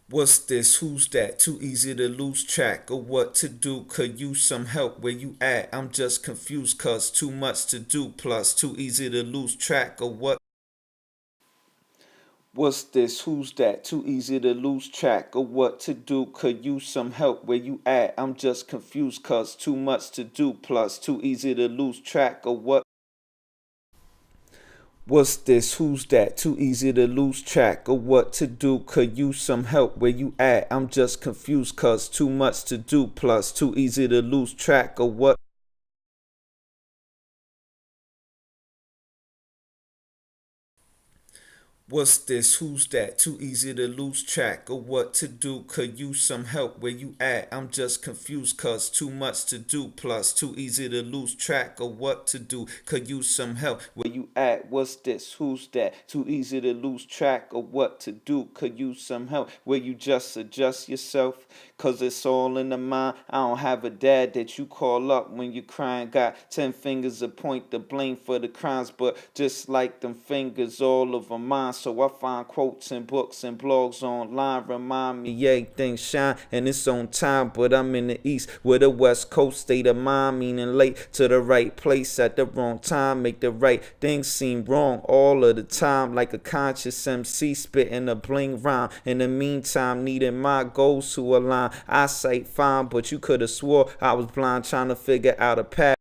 What's this? Who's that? Too easy to lose track of what to do. Could use some help where you at. I'm just confused cause too much to do. Plus, too easy to lose track of what. What's this? Who's that? Too easy to lose track of what to do. Could use some help where you at. I'm just confused cause too much to do. Plus, too easy to lose track of what. What's this? Who's that? Too easy to lose track of what to do. Could use some help where you at. I'm just confused cause too much to do. Plus, too easy to lose track of what. What's this? Who's that? Too easy to lose track of what to do. Could use some help where you at. I'm just confused cause too much to do. Plus, too easy to lose track of what to do. Could use some help where you at. What's this? Who's that? Too easy to lose track of what to do. Could use some help where you just adjust yourself. Cause it's all in the mind. I don't have a dad that you call up when you're crying. Got 10 fingers to point the blame for the crimes. But just like them fingers all over mine. So I find quotes and books and blogs online remind me everything shine and it's on time. But I'm in the east where the west coast state of mind, meaning late to the right place at the wrong time. Make the right things seem wrong all of the time, like a conscious MC spitting a bling rhyme. In the meantime, needing my goals to align. Eyesight fine, but you could have swore I was blind trying to figure out a path.